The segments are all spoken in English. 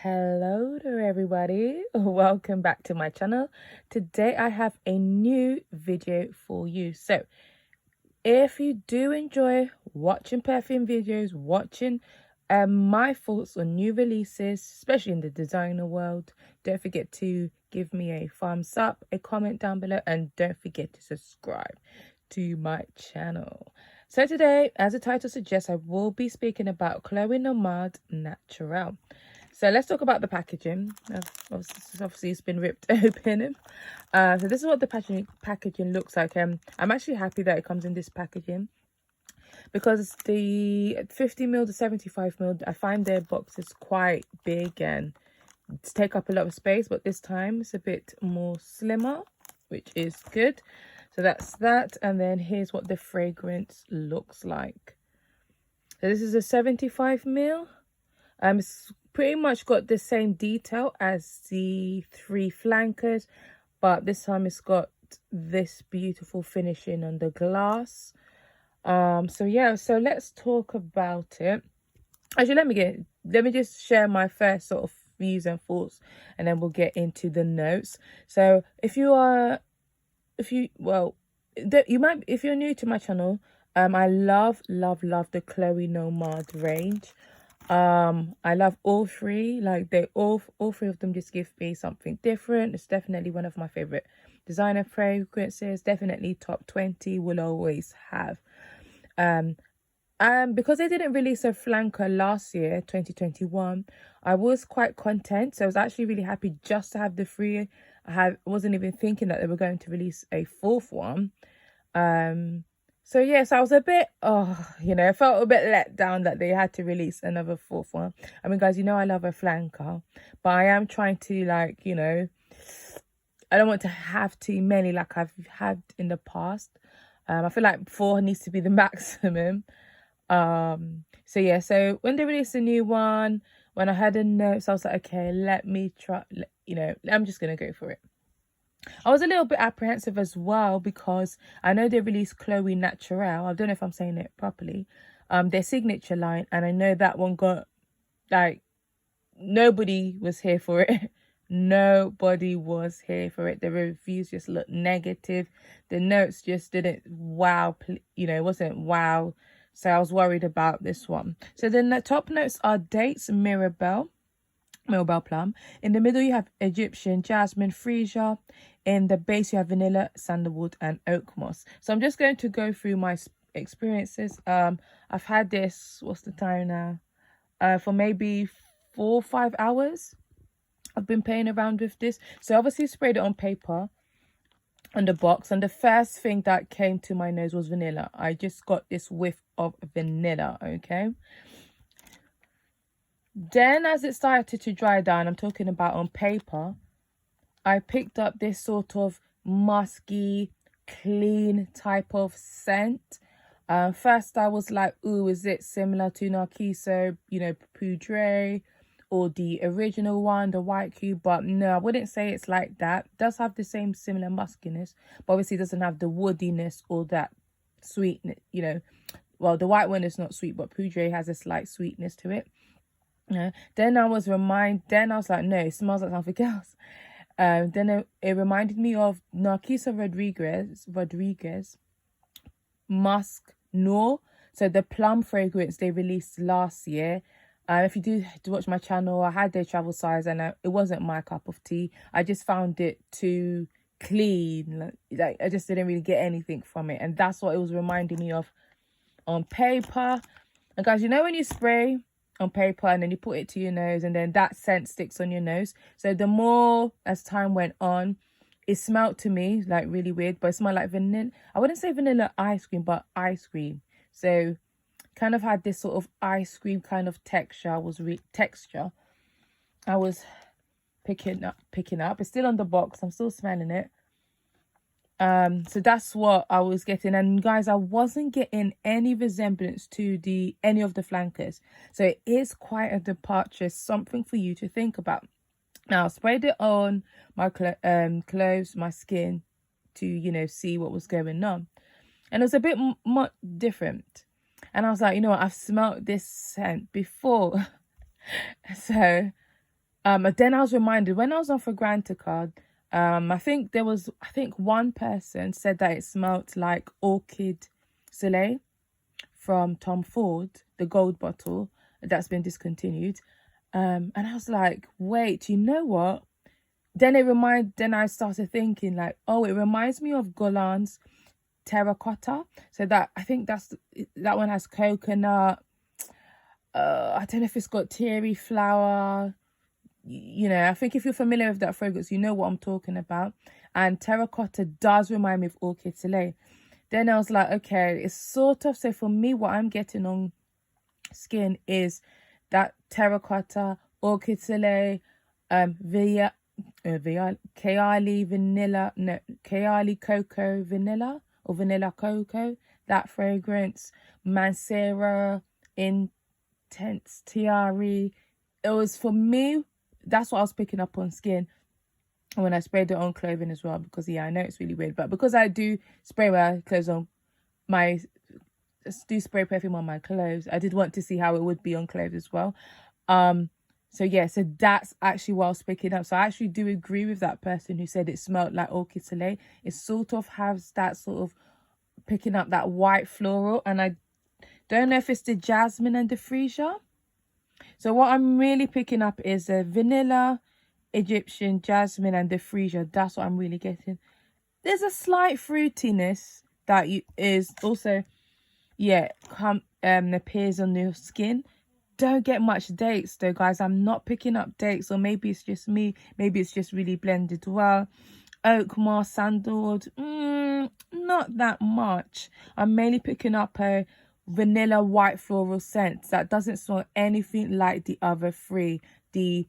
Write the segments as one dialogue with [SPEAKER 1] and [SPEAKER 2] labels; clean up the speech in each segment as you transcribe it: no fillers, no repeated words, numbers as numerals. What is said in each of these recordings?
[SPEAKER 1] Hello there everybody, welcome back to my channel. Today I have a new video for you. So if you do enjoy watching perfume videos, watching my thoughts on new releases, especially in the designer world, don't forget to give me a thumbs up, a comment down below, and don't forget to subscribe to my channel. So today, as the title suggests, I will be speaking about Chloe Nomade Naturelle. So let's talk about the packaging. Obviously it's been ripped open. So this is what the packaging looks like. I'm actually happy that it comes in this packaging, because the 50ml to 75ml, I find their box is quite big and take up a lot of space, but this time it's a bit more slimmer, which is good. So that's that, and then here's what the fragrance looks like. So this is a 75ml. It's pretty much got the same detail as the 3 flankers, but this time it's got this beautiful finishing on the glass. So yeah, so let's talk about it. Actually, let me just share my first sort of views and thoughts, and then we'll get into the notes. So if you're new to my channel, I love the Chloe Nomade range. I love all three. Like all three of them just give me something different. It's definitely one of my favorite designer fragrances. Definitely top 20, will always have. Because they didn't release a flanker last year, 2021, I was quite content. So I was actually really happy just to have the 3. I wasn't even thinking that they were going to release a 4th one. So yes, I was a bit, I felt a bit let down that they had to release another 4th one. I mean, guys, I love a flanker, but I am trying to, I don't want to have too many like I've had in the past. I feel like 4 needs to be the maximum. So yeah, so when they released a new one, when I had the notes, I was like, okay, let me try, I'm just going to go for it. I was a little bit apprehensive as well, because I know they released Chloe Naturelle. I don't know if I'm saying it properly. Their signature line, and I know that one got, nobody was here for it. Nobody was here for it. The reviews just looked negative. The notes just didn't it wasn't wow. So I was worried about this one. So then the top notes are dates, Mirabelle plum. In the middle, you have Egyptian jasmine, freesia. In the base, you have vanilla, sandalwood, and oak moss. So I'm just going to go through my experiences. I've had this, what's the time now? For maybe 4 or 5 hours. I've been playing around with this. So obviously sprayed it on paper, on the box, and the first thing that came to my nose was vanilla. I just got this whiff of vanilla, okay? Then as it started to dry down, I'm talking about on paper, I picked up this sort of musky, clean type of scent. First I was like, ooh, is it similar to Narciso, Poudre, or the original one, the white cube? But no, I wouldn't say it's like that. It does have the same similar muskiness, but obviously it doesn't have the woodiness or that sweetness, Well, the white one is not sweet, but Poudre has a slight sweetness to it. Then I was like, no, it smells like something else. Then it reminded me of Narciso Rodriguez Musk Noir. So the plum fragrance they released last year. If you do watch my channel, I had their travel size, and it wasn't my cup of tea. I just found it too clean. Like I just didn't really get anything from it, and that's what it was reminding me of on paper. And guys, when you spray on paper and then you put it to your nose, and then that scent sticks on your nose. So the more as time went on, it smelled to me like really weird, but it smelled like vanilla. I wouldn't say vanilla ice cream, but ice cream. So kind of had this sort of ice cream kind of texture. I was picking up. It's still on the box. I'm still smelling it. So that's what I was getting, and guys, I wasn't getting any resemblance to any of the flankers. So it is quite a departure, something for you to think about. Now I sprayed it on my clothes, my skin, to see what was going on, and it was a bit much different. And I was like, I've smelled this scent before. So But then I was reminded when I was on Fragrantica, I think one person said that it smelled like Orchid Soleil from Tom Ford, the gold bottle that's been discontinued. And I was like, wait, you know what? Then I started thinking like, oh, it reminds me of Guerlain's Terracotta. So that, I think that one has coconut. I don't know if it's got terry flower. You know, I think if you're familiar with that fragrance, you know what I'm talking about. And Terracotta does remind me of Orchid Soleil. Then I was like, okay, it's sort of, so for me, what I'm getting on skin is that Terracotta, Orchid Soleil, Kayali Vanilla, no, Kayali Cocoa Vanilla or Vanilla Cocoa, that fragrance, Mancera, Intense Tiare. It was, for me, that's what I was picking up on skin. And when I sprayed it on clothing as well, because yeah, I know it's really weird, but because I do spray my clothes on do spray perfume on my clothes, I did want to see how it would be on clothes as well. So yeah, so that's actually what I was picking up. So I actually do agree with that person who said it smelled like Orchid Soleil. It sort of has that sort of picking up that white floral, and I don't know if it's the jasmine and the freesia. So what I'm really picking up is the vanilla, Egyptian, jasmine, and the freesia. That's what I'm really getting. There's a slight fruitiness that is also, yeah, appears on your skin. Don't get much dates though, guys. I'm not picking up dates, or maybe it's just me. Maybe it's just really blended well. Oak moss, sandalwood, not that much. I'm mainly picking up a vanilla white floral scent that doesn't smell anything like the other three, the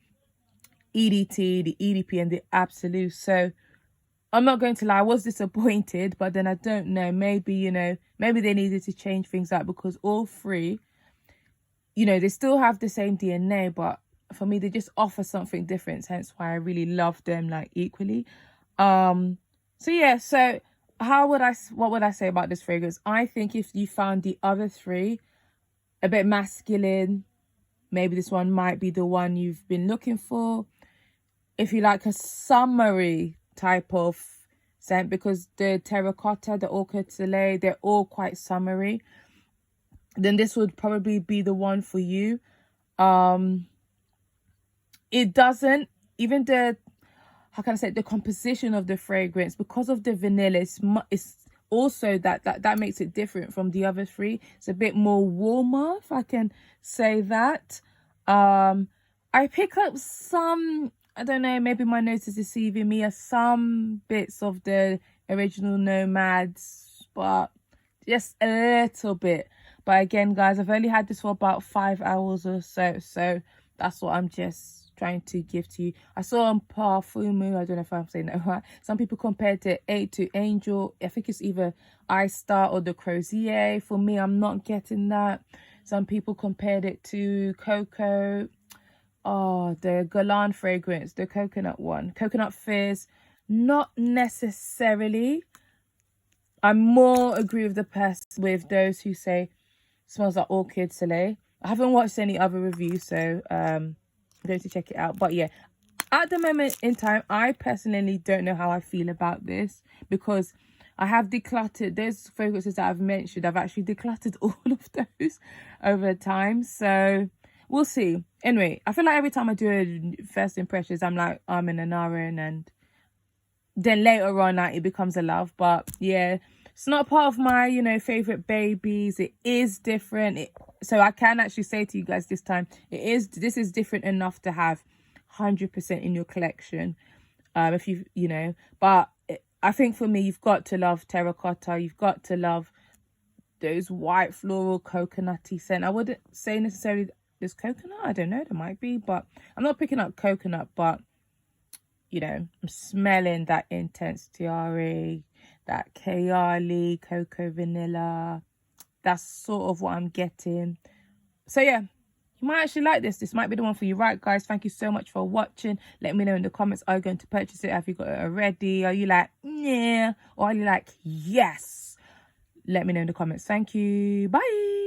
[SPEAKER 1] EDT, the EDP, and the Absolute. So I'm not going to lie, I was disappointed, but then I don't know, maybe, you know, maybe they needed to change things up, because all three, you know, they still have the same DNA, but for me, they just offer something different, hence why I really love them like equally. So yeah, so what would I say about this fragrance? I think if you found the other three a bit masculine, maybe this one might be the one you've been looking for. If you like a summery type of scent, because the Terracotta, the Orchid Soleil, they're all quite summery, then this would probably be the one for you. It doesn't, even the, how can I say, the composition of the fragrance, because of the vanilla, it's also that makes it different from the other three. It's a bit more warmer, if I can say that. I pick up some, I don't know, maybe my nose is deceiving me, some bits of the original Nomads, but just a little bit. But again, guys, I've only had this for about 5 hours or so, so that's what I'm just trying to give to you. I saw on Perfume, I don't know if I'm saying that right, some people compared it to Angel. I think it's either iStar or the Crozier. For me, I'm not getting that. Some people compared it to Coco, the Guerlain fragrance, the coconut one, Coconut Fizz. Not necessarily. I more agree with those who say smells like Orchid Soleil. I haven't watched any other reviews, so I'm going to check it out. But yeah, at the moment in time, I personally don't know how I feel about this, because I have decluttered those fragrances that I've mentioned. I've actually decluttered all of those over time, so we'll see. Anyway, I feel like every time I do a first impressions, I'm like, I'm in an Aaron, and then later on, like, it becomes a love. But yeah, it's not part of my, you know, favorite babies. It is different. So I can actually say to you guys this time, this is different enough to have 100% in your collection. If you know, but I think for me, you've got to love Terracotta. You've got to love those white floral coconutty scent. I wouldn't say necessarily there's coconut. I don't know. There might be, but I'm not picking up coconut. But you know, I'm smelling that Intense Tiare, that Kayali Cocoa Vanilla. That's sort of what I'm getting. So yeah, you might actually like this. This might be the one for you. Right, guys, thank you so much for watching. Let me know in the comments, are you going to purchase it? Have you got it already? Are you like, yeah? Or are you like, yes? Let me know in the comments. Thank you. Bye.